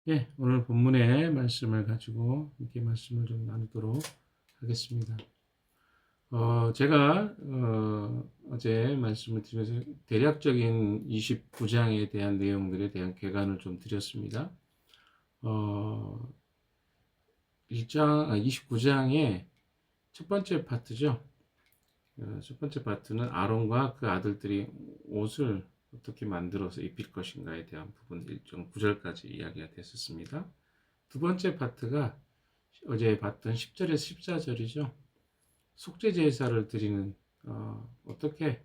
예, 오늘 본문의 말씀을 가지고 함께 말씀을 좀 나누도록 하겠습니다. 제가 어제 말씀을 드리면서 대략적인 29장에 대한 내용들에 대한 개관을 좀 드렸습니다. 29장의 첫 번째 파트죠. 첫 번째 파트는 아론과 그 아들들이 옷을 어떻게 만들어서 입힐 것인가에 대한 부분 1장 9절까지 이야기가 됐었습니다. 두 번째 파트가 어제 봤던 10절에서 14절이죠. 속죄 제사를 드리는 어떻게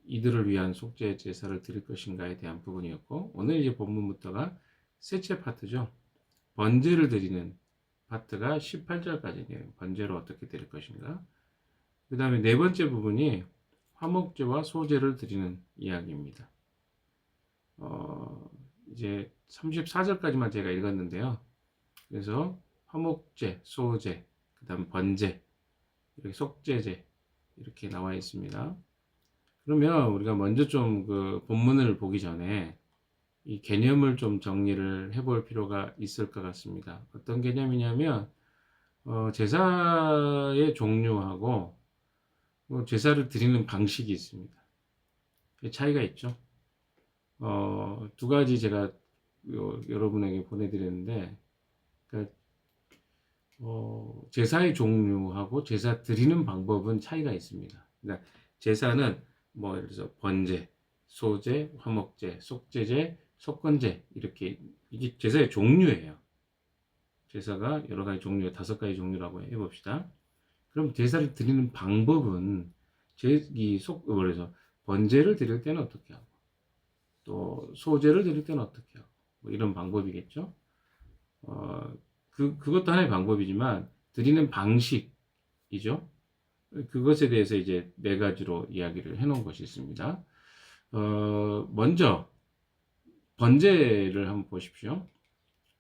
이들을 위한 속죄 제사를 드릴 것인가에 대한 부분이었고, 오늘 이제 본문부터가 셋째 파트죠. 번제를 드리는 파트가 18절까지네요. 번제로 어떻게 드릴 것인가. 그 다음에 네 번째 부분이 화목제와 소제를 드리는 이야기입니다. 이제 34절까지만 제가 읽었는데요. 그래서 화목제, 소제, 그 다음 번제, 이렇게 속죄제 이렇게 나와 있습니다. 그러면 우리가 먼저 좀 그 본문을 보기 전에 이 개념을 좀 정리를 해볼 필요가 있을 것 같습니다. 어떤 개념이냐면 제사의 종류하고 제사를 드리는 방식이 있습니다. 차이가 있죠. 두 가지 제가 여러분에게 보내드렸는데, 그러니까 제사의 종류하고 제사 드리는 방법은 차이가 있습니다. 그러니까 제사는 뭐 예를 들어서 번제, 소제, 화목제, 속죄제, 속건제 이렇게 이게 제사의 종류예요. 제사가 여러 가지 종류, 5가지 종류라고 해봅시다. 그럼 제사를 드리는 방법은 그래서 번제를 드릴 때는 어떻게 하고 또 소제를 드릴 때는 어떻게 하고 뭐 이런 방법이겠죠. 그것도 하나의 방법이지만 드리는 방식이죠. 그것에 대해서 이제 4가지로 이야기를 해놓은 것이 있습니다. 먼저 번제를 한번 보십시오.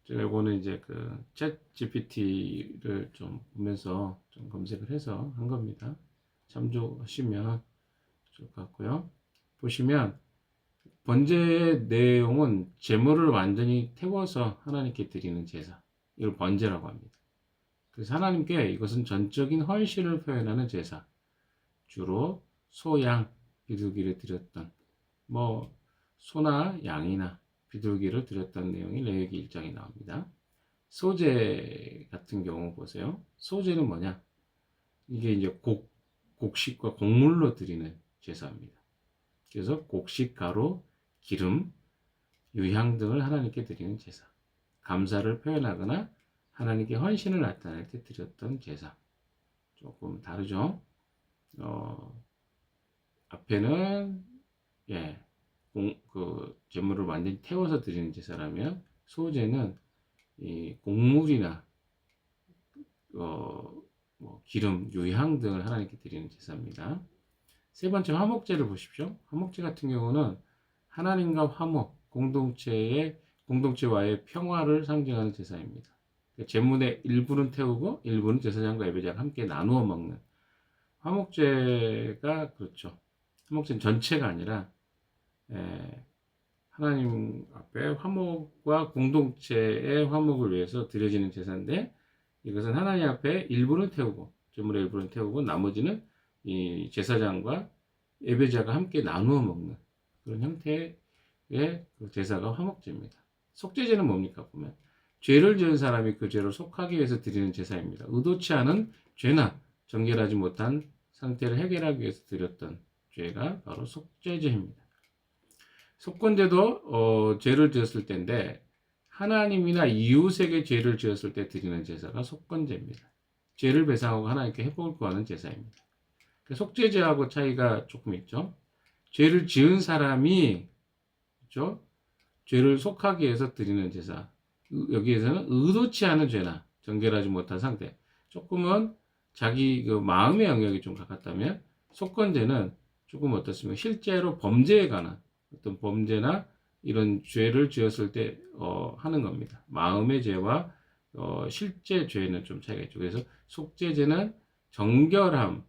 제가 이거는 이제 그 챗 GPT를 좀 보면서 좀 검색을 해서 한 겁니다. 참조하시면 좋을 것 같고요. 보시면 번제의 내용은 제물을 완전히 태워서 하나님께 드리는 제사, 이걸 번제라고 합니다. 그래서 하나님께 이것은 전적인 헌신을 표현하는 제사, 주로 소, 양, 비둘기를 드렸던 뭐 소나 양이나 비둘기를 드렸던 내용이 레위기 1장에 나옵니다. 소제 같은 경우 보세요. 소제는 뭐냐? 이게 이제 곡식과 곡물로 드리는 제사입니다. 그래서 곡식, 가루, 기름, 유향 등을 하나님께 드리는 제사. 감사를 표현하거나 하나님께 헌신을 나타낼 때 드렸던 제사. 조금 다르죠? 앞에는 제물을 완전히 태워서 드리는 제사라면 소제는 이 곡물이나 기름, 유향 등을 하나님께 드리는 제사입니다. 세 번째 화목제를 보십시오. 화목제 같은 경우는 하나님과 화목, 공동체와의 평화를 상징하는 제사입니다. 제물의 일부는 태우고 일부는 제사장과 예배자가 함께 나누어 먹는 화목제가 그렇죠. 화목제는 전체가 아니라 하나님 앞에 화목과 공동체의 화목을 위해서 드려지는 제사인데, 이것은 하나님 앞에 일부는 태우고 제물의 일부는 태우고 나머지는 이 제사장과 예배자가 함께 나누어 먹는 그런 형태의 그 제사가 화목제입니다. 속죄제는 뭡니까? 보면 죄를 지은 사람이 그 죄를 속하기 위해서 드리는 제사입니다. 의도치 않은 죄나 정결하지 못한 상태를 해결하기 위해서 드렸던 죄가 바로 속죄제입니다. 속건제도 죄를 지었을 때인데, 하나님이나 이웃에게 죄를 지었을 때 드리는 제사가 속건제입니다. 죄를 배상하고 하나님께 회복을 구하는 제사입니다. 속죄제하고 차이가 조금 있죠. 죄를 지은 사람이 그렇죠? 죄를 속하기 위해서 드리는 제사. 여기에서는 의도치 않은 죄나 정결하지 못한 상태, 조금은 자기 그 마음의 영역이 좀 가깝다면, 속건제는 조금 어떻습니까? 실제로 범죄에 관한 어떤 범죄나 이런 죄를 지었을 때 하는 겁니다. 마음의 죄와 실제 죄는 좀 차이가 있죠. 그래서 속죄제는 정결함을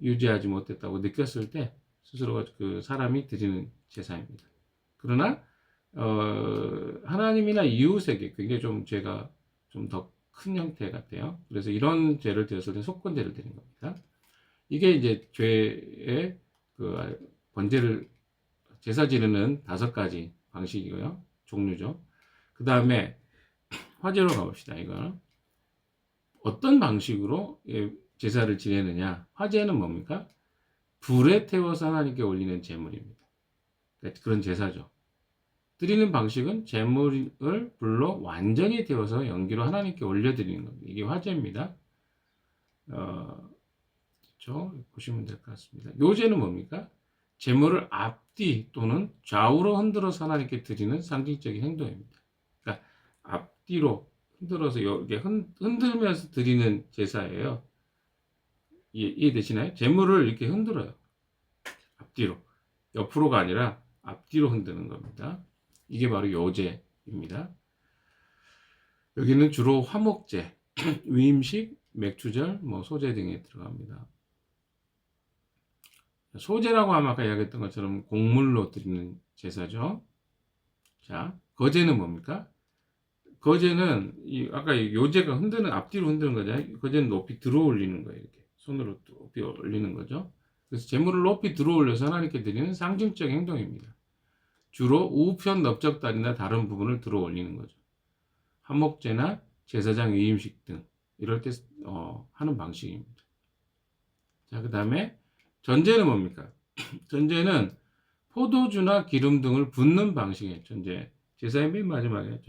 유지하지 못했다고 느꼈을 때 스스로가 그 사람이 드리는 제사입니다. 그러나 하나님이나 이웃에게 굉장히 좀 죄가 좀 더 큰 형태 같아요. 그래서 이런 죄를 드렸을 때 속건제를 드린 겁니다. 이게 이제 죄의 그 번제를 제사 지르는 5가지 방식이고요. 종류죠. 그 다음에 화제로 가봅시다. 이거는 어떤 방식으로 제사를 지내느냐. 화제는 뭡니까? 불에 태워서 하나님께 올리는 제물입니다. 그런 제사죠. 드리는 방식은 제물을 불로 완전히 태워서 연기로 하나님께 올려드리는 겁니다. 이게 화제입니다. 그렇죠? 보시면 될 것 같습니다. 요제는 뭡니까? 제물을 앞뒤 또는 좌우로 흔들어서 하나님께 드리는 상징적인 행동입니다. 그러니까 앞뒤로 흔들어서 이렇게 흔들면서 드리는 제사예요. 이해되시나요? 제물을 이렇게 흔들어요. 앞뒤로. 옆으로가 아니라 앞뒤로 흔드는 겁니다. 이게 바로 요제입니다. 여기는 주로 화목제, 위임식, 맥주절, 소제 등에 들어갑니다. 소제라고 하면 아까 이야기했던 것처럼 곡물로 드리는 제사죠. 자, 거제는 뭡니까? 거제는 아까 요제가 앞뒤로 흔드는 거잖아요. 거제는 높이 들어 올리는 거예요. 이렇게 손으로 높이 올리는 거죠. 그래서 제물을 높이 들어 올려서 하나님께 드리는 상징적 행동입니다. 주로 우편 넓적다리나 다른 부분을 들어 올리는 거죠. 한목제나 제사장 위임식 등 이럴 때 하는 방식입니다. 자, 그 다음에 전제는 뭡니까? 전제는 포도주나 기름 등을 붓는 방식이에요. 전제. 제사의 맨 마지막에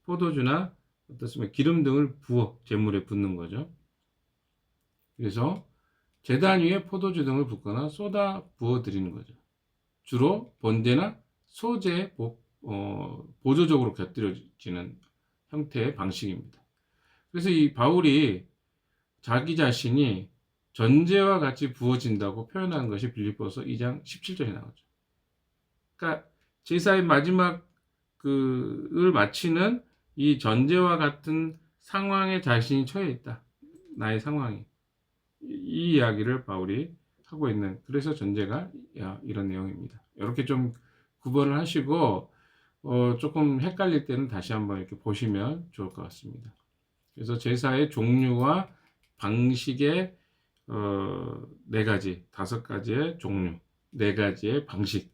포도주나 어떻습니까? 기름 등을 부어 제물에 붓는 거죠. 그래서 제단 위에 포도주 등을 붓거나 쏟아 부어 드리는 거죠. 주로 번제나 소제에 보조적으로 곁들여지는 형태의 방식입니다. 그래서 이 바울이 자기 자신이 전제와 같이 부어진다고 표현한 것이 빌립보서 2장 17절에 나오죠. 그러니까 제사의 마지막 을 마치는 이 전제와 같은 상황에 자신이 처해 있다. 나의 상황이. 이 이야기를 바울이 하고 있는, 그래서 전제가 이런 내용입니다. 이렇게 좀 구분을 하시고 조금 헷갈릴 때는 다시 한번 이렇게 보시면 좋을 것 같습니다. 그래서 제사의 종류와 방식의 4가지, 5가지의 종류, 4가지의 방식,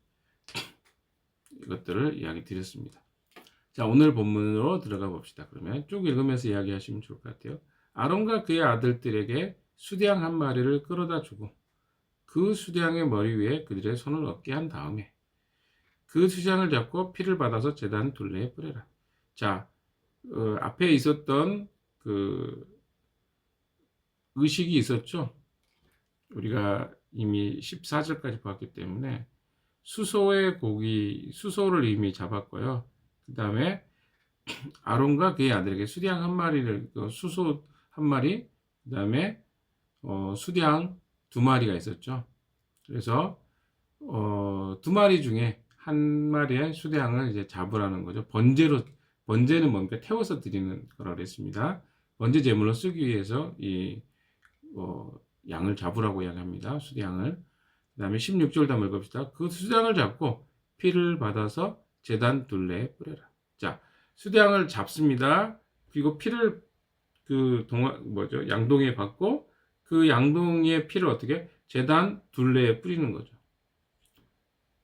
이것들을 이야기 드렸습니다. 자, 오늘 본문으로 들어가 봅시다. 그러면 쭉 읽으면서 이야기하시면 좋을 것 같아요. 아론과 그의 아들들에게 수대양 한 마리를 끌어다 주고 그 수대양의 머리 위에 그들의 손을 얹게 한 다음에 그 수장을 잡고 피를 받아서 제단 둘레에 뿌려라. 자, 앞에 있었던 그 의식이 있었죠. 우리가 이미 14절까지 봤기 때문에 수소를 이미 잡았고요. 그 다음에 아론과 그의 아들에게 수대양 한 마리를, 수소 한 마리, 그 다음에 수대양 2마리가 있었죠. 그래서 2마리 중에 한 마리의 수대양을 이제 잡으라는 거죠. 번제는 뭡니까? 태워서 드리는 거라고 그랬습니다. 번제 제물로 쓰기 위해서 이 양을 잡으라고 이야기합니다. 수대양을. 그 다음에 16절 다 읽읍시다. 그 수대양을 잡고 피를 받아서 제단 둘레에 뿌려라. 자, 수대양을 잡습니다. 그리고 피를 양동이에 받고 그 양동이의 피를 어떻게? 제단 둘레에 뿌리는 거죠.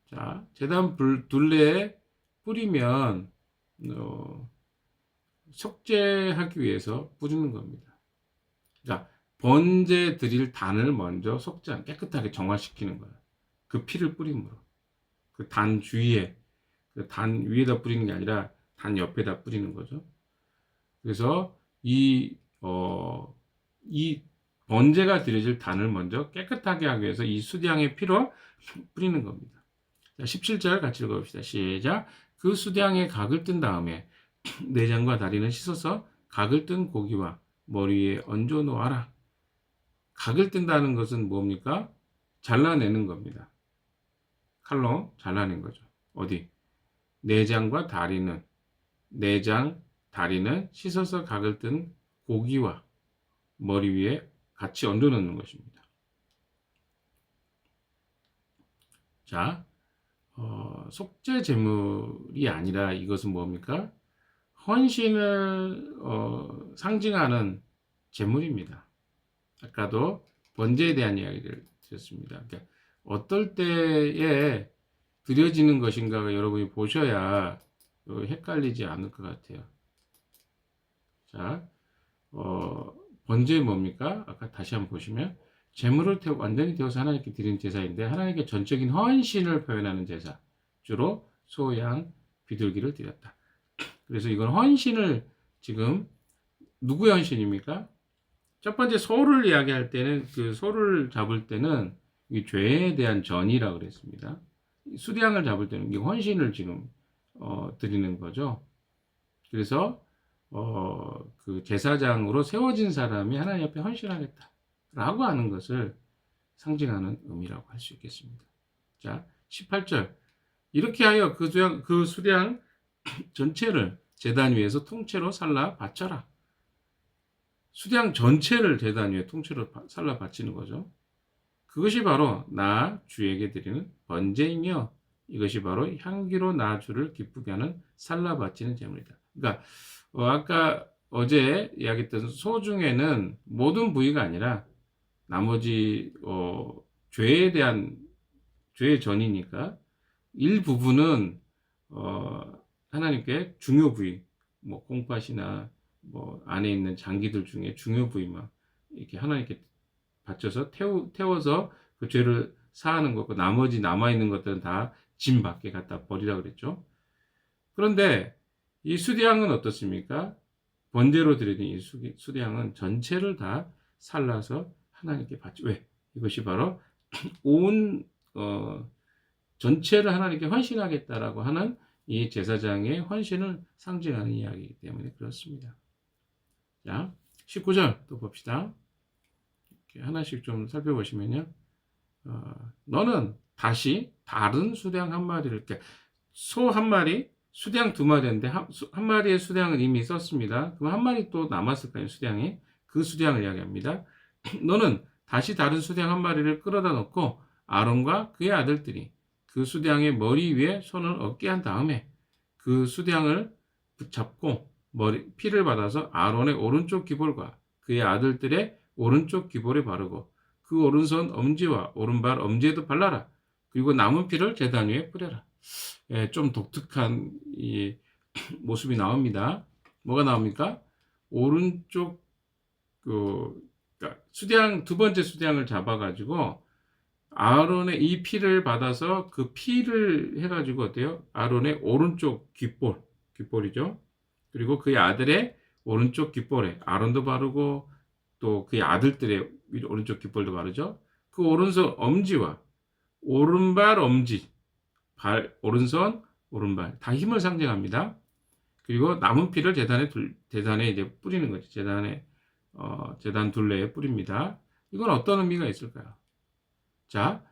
자, 제단 둘레에 뿌리면 속죄하기 위해서 뿌리는 겁니다. 자, 번제 드릴 단을 먼저 깨끗하게 정화시키는 거예요. 그 피를 뿌림으로. 그 단 주위에, 그 단 위에다 뿌리는 게 아니라 단 옆에다 뿌리는 거죠. 그래서 이 번제가 드려질 단을 먼저 깨끗하게 하기 위해서 이 수대양의 피로 뿌리는 겁니다. 자, 17절 같이 읽어봅시다. 시작. 그 수대양의 각을 뜬 다음에 내장과 다리는 씻어서 각을 뜬 고기와 머리 위에 얹어 놓아라. 각을 뜬다는 것은 뭡니까? 잘라내는 겁니다. 칼로 잘라낸 거죠. 어디? 내장, 다리는 씻어서 각을 뜬 고기와 머리 위에 같이 얹어 놓는 것입니다. 자, 속죄 제물이 아니라 이것은 뭡니까? 헌신을 상징하는 제물입니다. 아까도 번제에 대한 이야기를 드렸습니다. 그러니까 어떨 때에 드려지는 것인가가 여러분이 보셔야 헷갈리지 않을 것 같아요. 자, 번제 뭡니까? 아까 다시 한번 보시면 제물을 완전히 태워서 하나님께 드리는 제사인데 하나님께 전적인 헌신을 표현하는 제사. 주로 소, 양, 비둘기를 드렸다. 그래서 이건 헌신을 지금 누구의 헌신입니까? 첫 번째 소를 이야기할 때는 그 소를 잡을 때는 이 죄에 대한 전이라고 그랬습니다. 수량을 잡을 때는 이 헌신을 지금 드리는 거죠. 그래서 그 제사장으로 세워진 사람이 하나님 앞에 헌신하겠다라고 하는 것을 상징하는 의미라고 할 수 있겠습니다. 자, 18절. 이렇게 하여 그 수량 전체를 제단 위에서 통째로 살라 바쳐라. 수량 전체를 제단 위에 통째로 살라 바치는 거죠. 그것이 바로 나 주에게 드리는 번제이며 이것이 바로 향기로 나 주를 기쁘게 하는 살라 바치는 제물이다. 그러니까 아까 어제 이야기했던 소 중에는 모든 부위가 아니라 나머지 죄에 대한 죄의 전이니까 일부분은 하나님께 중요 부위, 뭐 콩팥이나 뭐 안에 있는 장기들 중에 중요 부위만 이렇게 하나님께 바쳐서 태워서 그 죄를 사하는 거고 나머지 남아있는 것들은 다 짐 밖에 갖다 버리라고 그랬죠. 그런데 이 수량은 어떻습니까? 번제로 드리는 이 수량은 전체를 다 살라서 하나님께 바치. 왜? 이것이 바로 온 전체를 하나님께 헌신하겠다라고 하는 이 제사장의 헌신을 상징하는 이야기이기 때문에 그렇습니다. 자, 19절 또 봅시다. 이렇게 하나씩 좀 살펴보시면요. 너는 다시 다른 수량 한 마리를, 소 한 마리, 수량 두 마리인데 한 마리의 수량은 이미 썼습니다. 그럼 한 마리 또 남았을까요? 수량이. 그 수량을 이야기합니다. 너는 다시 다른 수량 한 마리를 끌어다 놓고 아론과 그의 아들들이 그 수량의 머리 위에 손을 얹게 한 다음에 그 수량을 붙잡고 피를 받아서 아론의 오른쪽 기볼과 그의 아들들의 오른쪽 기볼에 바르고 그 오른손 엄지와 오른발 엄지에도 발라라. 그리고 남은 피를 제단 위에 뿌려라. 예, 좀 독특한 이 모습이 나옵니다. 뭐가 나옵니까? 오른쪽 그러니까 두 번째 수량을 잡아가지고 아론의 이 피를 받아서 그 피를 해가지고 어때요? 아론의 오른쪽 귓볼이죠. 그리고 그의 아들의 오른쪽 귓볼에 아론도 바르고 또 그의 아들들의 오른쪽 귓볼도 바르죠. 그 오른손 엄지와 오른발 엄지, 오른손, 오른발 다 힘을 상징합니다. 그리고 남은 피를 제단에 이제 뿌리는 거죠. 제단 둘레에 뿌립니다. 이건 어떤 의미가 있을까요? 자,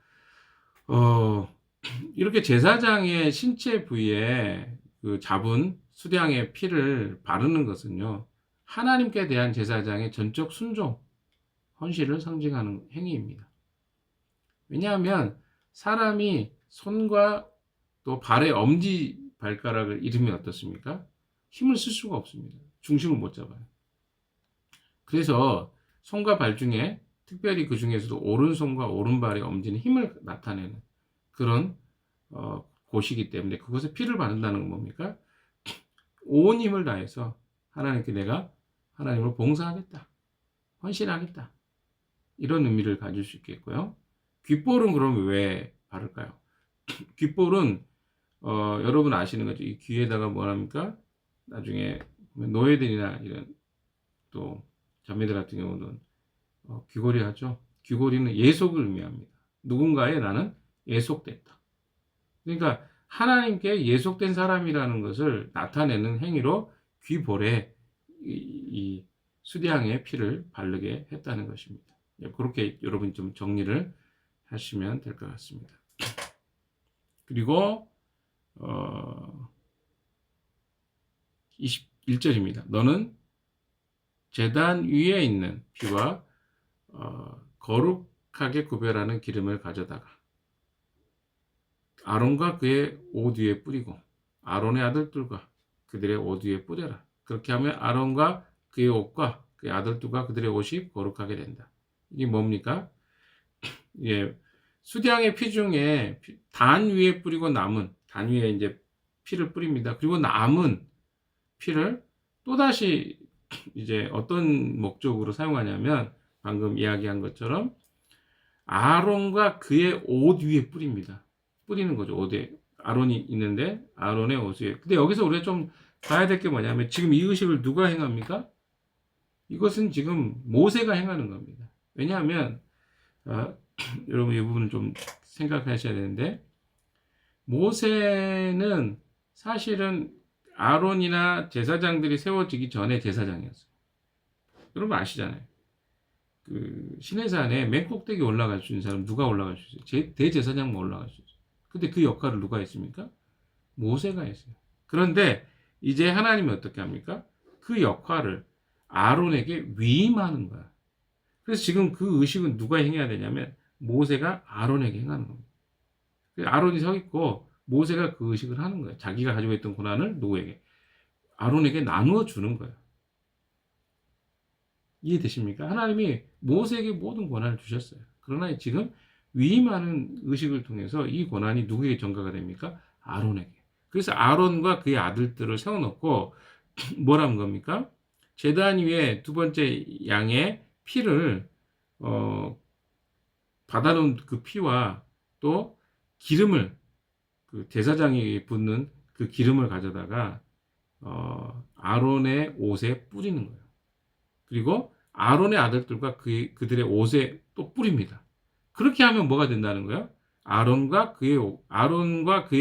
이렇게 제사장의 신체 부위에 그 잡은 수량의 피를 바르는 것은요, 하나님께 대한 제사장의 전적 순종, 헌신을 상징하는 행위입니다. 왜냐하면 사람이 손과 또 발의 엄지 발가락을 잃으면 어떻습니까? 힘을 쓸 수가 없습니다. 중심을 못 잡아요. 그래서 손과 발 중에 특별히 그 중에서도 오른손과 오른발의 엄지는 힘을 나타내는 그런 곳이기 때문에 그것에 피를 바른다는 건 뭡니까? 온 힘을 다해서 하나님께 내가 하나님을 봉사하겠다. 헌신하겠다. 이런 의미를 가질 수 있겠고요. 귓볼은 그럼 왜 바를까요? 귓볼은 여러분 아시는 거죠. 이 귀에다가 뭐 합니까? 나중에 노예들이나 이런 또 자매들 같은 경우는 귀걸이 하죠. 귀걸이는 예속을 의미합니다. 누군가에 나는 예속됐다. 그러니까 하나님께 예속된 사람이라는 것을 나타내는 행위로 귀볼에 이 수량의 피를 바르게 했다는 것입니다. 그렇게 여러분 좀 정리를 하시면 될 것 같습니다. 그리고 21절입니다. 너는 제단 위에 있는 피와 거룩하게 구별하는 기름을 가져다가 아론과 그의 옷 위에 뿌리고 아론의 아들들과 그들의 옷 위에 뿌려라. 그렇게 하면 아론과 그의 옷과 그의 아들들과 그들의 옷이 거룩하게 된다. 이게 뭡니까? 예, 수량의 피 중에 단 위에 뿌리고 남은 단 위에 이제 피를 뿌립니다. 그리고 남은 피를 또다시 이제 어떤 목적으로 사용하냐면 방금 이야기한 것처럼 아론과 그의 옷 위에 뿌립니다. 뿌리는 거죠. 옷에 아론이 있는데 아론의 옷 위에. 근데 여기서 우리가 좀 봐야 될 게 뭐냐면 지금 이 의식을 누가 행합니까? 이것은 지금 모세가 행하는 겁니다. 왜냐하면 여러분 이 부분을 좀 생각하셔야 되는데 모세는 사실은 아론이나 제사장들이 세워지기 전에 제사장이었어요. 여러분 아시잖아요. 그 시내산에 맨 꼭대기 올라갈 수 있는 사람 누가 올라갈 수 있어요? 대제사장만 올라갈 수 있어요. 근데 그 역할을 누가 했습니까? 모세가 했어요. 그런데 이제 하나님이 어떻게 합니까? 그 역할을 아론에게 위임하는 거야. 그래서 지금 그 의식은 누가 행해야 되냐면 모세가 아론에게 행하는 겁니다. 아론이 서 있고 모세가 그 의식을 하는 거예요. 자기가 가지고 있던 고난을 누구에게? 아론에게 나누어 주는 거예요. 이해되십니까? 하나님이 모세에게 모든 권한을 주셨어요. 그러나 지금 위임하는 의식을 통해서 이 권한이 누구에게 전가가 됩니까? 아론에게. 그래서 아론과 그의 아들들을 세워놓고 뭐라는 겁니까? 제단 위에 두 번째 양의 피를 받아놓은 그 피와 또 기름을 그 제사장이 붓는 그 기름을 가져다가 아론의 옷에 뿌리는 거예요. 그리고 아론의 아들들과 그들의 옷에 또 뿌립니다. 그렇게 하면 뭐가 된다는 거예요? 아론과 그의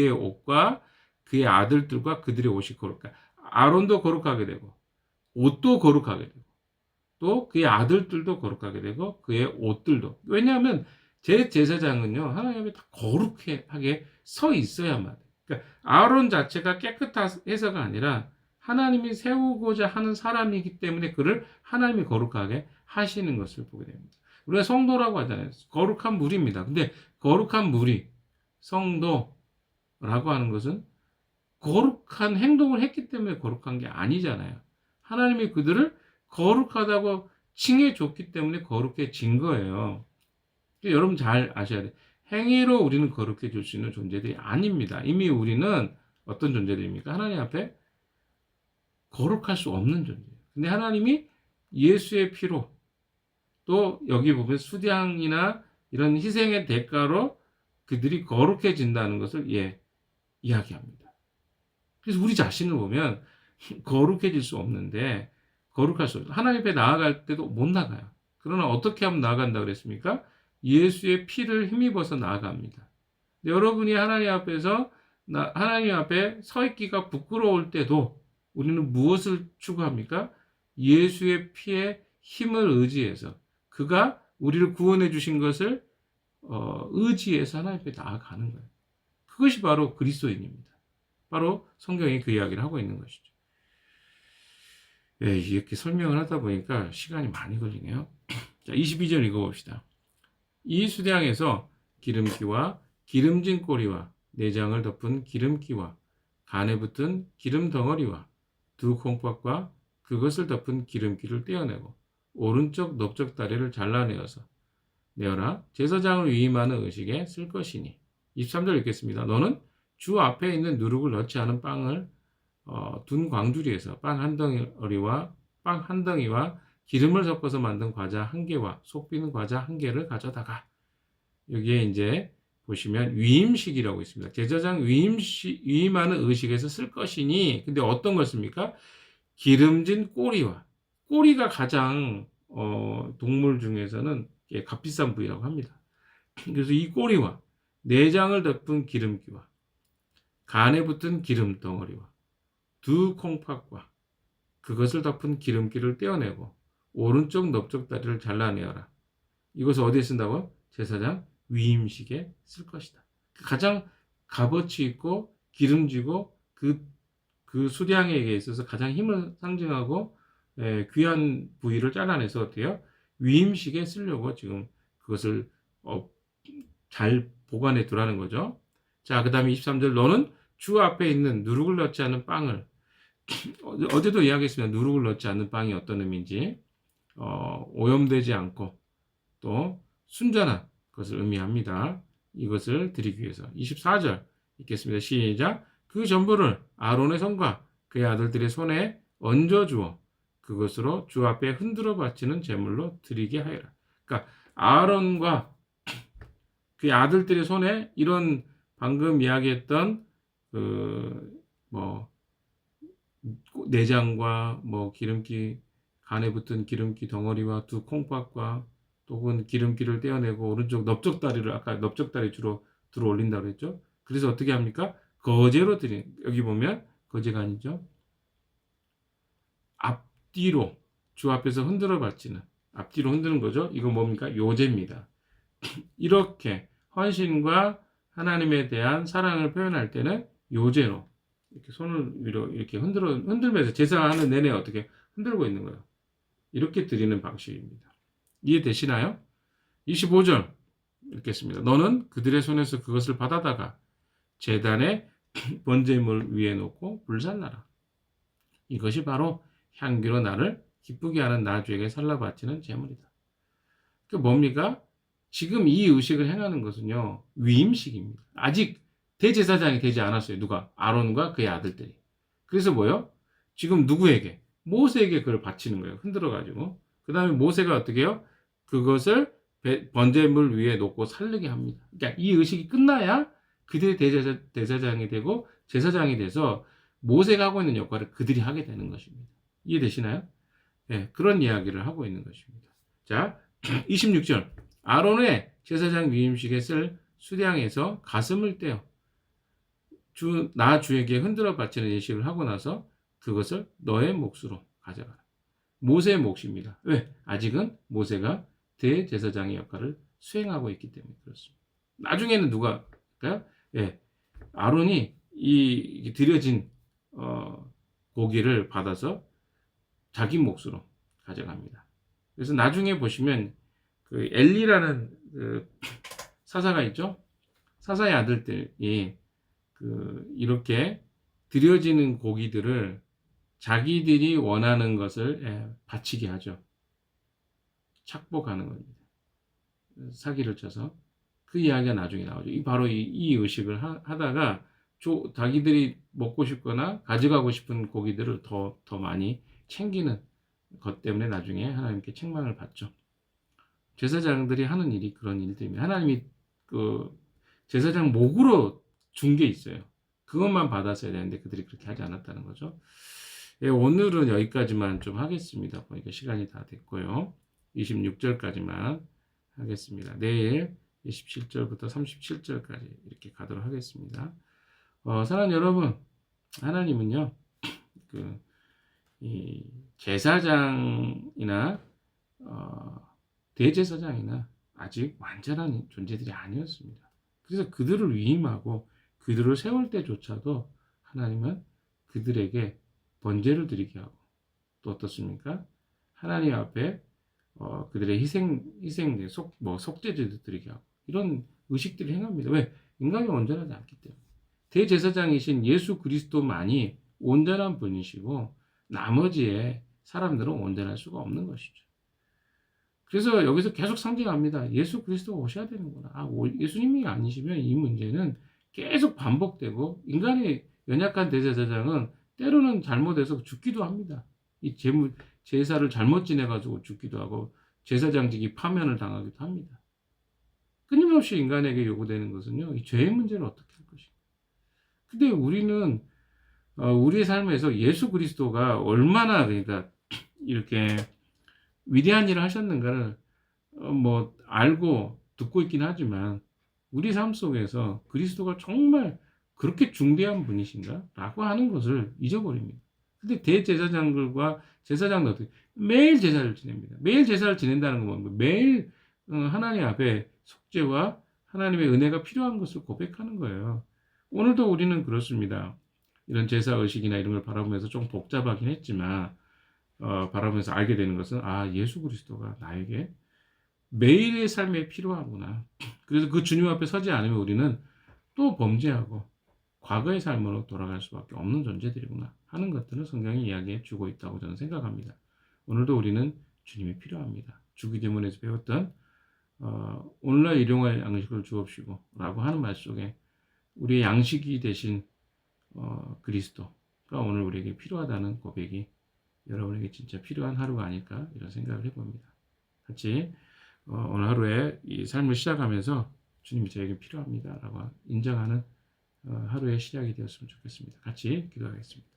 옷과 그의 아들들과 그들의 옷이 거룩해. 아론도 거룩하게 되고 옷도 거룩하게 되고 또 그의 아들들도 거룩하게 되고 그의 옷들도. 왜냐하면 제 제사장은요 하나님 앞에 다 거룩하게 서 있어야만 돼요. 그러니까 아론 자체가 깨끗해서가 아니라 하나님이 세우고자 하는 사람이기 때문에 그를 하나님이 거룩하게 하시는 것을 보게 됩니다. 우리가 성도라고 하잖아요. 거룩한 무리입니다. 근데 거룩한 무리, 성도라고 하는 것은 거룩한 행동을 했기 때문에 거룩한 게 아니잖아요. 하나님이 그들을 거룩하다고 칭해줬기 때문에 거룩해진 거예요. 여러분 잘 아셔야 돼요. 행위로 우리는 거룩해질 수 있는 존재들이 아닙니다. 이미 우리는 어떤 존재들입니까? 하나님 앞에 거룩할 수 없는 존재예요. 근데 하나님이 예수의 피로 또 여기 보면 수량이나 이런 희생의 대가로 그들이 거룩해진다는 것을 이야기합니다. 그래서 우리 자신을 보면 거룩해질 수 없는데 거룩할 수 없어요. 하나님 앞에 나아갈 때도 못 나가요. 그러나 어떻게 하면 나아간다 그랬습니까? 예수의 피를 힘입어서 나아갑니다. 여러분이 하나님 앞에 서 있기가 부끄러울 때도 우리는 무엇을 추구합니까? 예수의 피의 힘을 의지해서 그가 우리를 구원해 주신 것을 의지해서 하나님 앞에 나아가는 거예요. 그것이 바로 그리스도인입니다. 바로 성경이 그 이야기를 하고 있는 것이죠. 이렇게 설명을 하다 보니까 시간이 많이 걸리네요. 자, 22절 읽어봅시다. 이 수량에서 기름기와 기름진 꼬리와 내장을 덮은 기름기와 간에 붙은 기름 덩어리와 두 콩팥과 그것을 덮은 기름기를 떼어내고 오른쪽 넓적 다리를 잘라내어서 내어라. 제사장을 위임하는 의식에 쓸 것이니. 23절 읽겠습니다. 너는 주 앞에 있는 누룩을 넣지 않은 빵을 둔 광주리에서 빵 한 덩이와 기름을 섞어서 만든 과자 한 개와 속 비는 과자 한 개를 가져다가. 여기에 이제 보시면 위임식이라고 있습니다. 제사장 위임하는 의식에서 쓸 것이니. 근데 어떤 걸 씁니까? 기름진 꼬리가 가장 동물 중에서는 값비싼 부위라고 합니다. 그래서 이 꼬리와 내장을 덮은 기름기와 간에 붙은 기름 덩어리와 두 콩팥과 그것을 덮은 기름기를 떼어내고 오른쪽 넓적 다리를 잘라내어라. 이것을 어디에 쓴다고? 제사장 위임식에 쓸 것이다. 가장 값어치 있고 기름지고 그 수량에게 있어서 가장 힘을 상징하고 귀한 부위를 잘라내서 어때요? 위임식에 쓰려고 지금 그것을 잘 보관해 두라는 거죠. 자, 그 다음에 23절 너는 주 앞에 있는 누룩을 넣지 않은 빵을 어제도 이야기했습니다. 누룩을 넣지 않는 빵이 어떤 의미인지 오염되지 않고 또 순전한 것을 의미합니다. 이것을 드리기 위해서 24절 읽겠습니다. 시작. 그 전부를 아론의 손과 그의 아들들의 손에 얹어 주어 그것으로 주 앞에 흔들어 바치는 제물로 드리게 하여라. 그러니까 아론과 그의 아들들의 손에 이런 방금 이야기했던 뭐 내장과 뭐 기름기 간에 붙은 기름기 덩어리와 두 콩팥과 또는 기름기를 떼어내고 오른쪽 넓적다리를 아까 넓적다리 주로 들어 올린다고 그랬죠. 그래서 어떻게 합니까? 거제로 드린 여기 보면 거제가 아니죠. 앞뒤로 주 앞에서 흔들어 바치는 앞뒤로 흔드는 거죠. 이거 뭡니까? 요제입니다. 이렇게 헌신과 하나님에 대한 사랑을 표현할 때는 요제로 이렇게 손을 위로 이렇게 흔들면서 제사하는 내내 어떻게 흔들고 있는 거예요. 이렇게 드리는 방식입니다. 이해되시나요? 25절 읽겠습니다. 너는 그들의 손에서 그것을 받아다가 제단에 번제물 위에 놓고 불살라라. 이것이 바로 향기로 나를 기쁘게 하는 나 주에게 살라 바치는 제물이다. 그 뭡니까? 지금 이 의식을 행하는 것은요, 위임식입니다. 아직 대제사장이 되지 않았어요. 누가? 아론과 그의 아들들이. 그래서 뭐요? 지금 누구에게? 모세에게 그걸 바치는 거예요. 흔들어가지고. 그 다음에 모세가 어떻게 해요? 그것을 번제물 위에 놓고 살르게 합니다. 그러니까 이 의식이 끝나야 그들이 대제사장이 되고 제사장이 돼서 모세가 하고 있는 역할을 그들이 하게 되는 것입니다. 이해되시나요? 네, 그런 이야기를 하고 있는 것입니다. 자, 26절. 아론의 제사장 위임식에 쓸 수량에서 가슴을 떼어 나 주에게 흔들어 바치는 예식을 하고 나서 그것을 너의 몫으로 가져가라. 모세의 몫입니다. 왜? 아직은 모세가 대제사장의 역할을 수행하고 있기 때문에 그렇습니다. 나중에는 누가 할까요? 예, 아론이 이 드려진 고기를 받아서 자기 몫으로 가져갑니다. 그래서 나중에 보시면 그 엘리라는 그 사사가 있죠. 사사의 아들들이 이렇게 드려지는 고기들을 자기들이 원하는 것을 바치게 하죠. 착복하는 겁니다. 사기를 쳐서 그 이야기가 나중에 나오죠. 바로 이 의식을 하다가 자기들이 먹고 싶거나 가져가고 싶은 고기들을 더 많이 챙기는 것 때문에 나중에 하나님께 책망을 받죠. 제사장들이 하는 일이 그런 일들입니다. 하나님이 그 제사장 목으로 준 게 있어요. 그것만 받았어야 되는데 그들이 그렇게 하지 않았다는 거죠. 예, 오늘은 여기까지만 좀 하겠습니다. 보니까 시간이 다 됐고요. 26절까지만 하겠습니다. 내일 27절부터 37절까지 이렇게 가도록 하겠습니다. 사랑하는 여러분, 하나님은요, 이 제사장이나 대제사장이나 아직 완전한 존재들이 아니었습니다. 그래서 그들을 위임하고 그들을 세울 때조차도 하나님은 그들에게 번제를 드리게 하고 또 어떻습니까? 하나님 앞에 그들의 속죄제도 드리게 하고 이런 의식들을 행합니다. 왜? 인간이 온전하지 않기 때문에. 대제사장이신 예수 그리스도만이 온전한 분이시고 나머지의 사람들은 온전할 수가 없는 것이죠. 그래서 여기서 계속 상징합니다. 예수 그리스도가 오셔야 되는구나. 예수님이 아니시면 이 문제는 계속 반복되고 인간의 연약한 대제사장은 때로는 잘못해서 죽기도 합니다. 이 제사를 잘못 지내가지고 죽기도 하고 제사장직이 파면을 당하기도 합니다. 끊임없이 인간에게 요구되는 것은요, 이 죄의 문제를 어떻게 할 것인가. 근데 우리는 우리의 삶에서 예수 그리스도가 얼마나 그러니까 이렇게 위대한 일을 하셨는가를 알고 듣고 있긴 하지만 우리 삶 속에서 그리스도가 정말 그렇게 중대한 분이신가? 라고 하는 것을 잊어버립니다. 근데 대제사장들과 제사장들 어떻게 매일 제사를 지냅니다. 매일 제사를 지낸다는 건 뭡니까? 매일 하나님 앞에 속죄와 하나님의 은혜가 필요한 것을 고백하는 거예요. 오늘도 우리는 그렇습니다. 이런 제사 의식이나 이런 걸 바라보면서 좀 복잡하긴 했지만 바라보면서 알게 되는 것은 예수 그리스도가 나에게 매일의 삶에 필요하구나. 그래서 그 주님 앞에 서지 않으면 우리는 또 범죄하고 과거의 삶으로 돌아갈 수밖에 없는 존재들이구나 하는 것들을 성경이 이야기해 주고 있다고 저는 생각합니다. 오늘도 우리는 주님이 필요합니다. 주기도문에서 배웠던 오늘날 일용할 양식을 주옵시고 라고 하는 말 속에 우리의 양식이 되신 그리스도가 오늘 우리에게 필요하다는 고백이 여러분에게 진짜 필요한 하루가 아닐까 이런 생각을 해봅니다. 같이 오늘 하루에 이 삶을 시작하면서 주님이 저에게 필요합니다 라고 인정하는 하루의 시작이 되었으면 좋겠습니다. 같이 기도하겠습니다.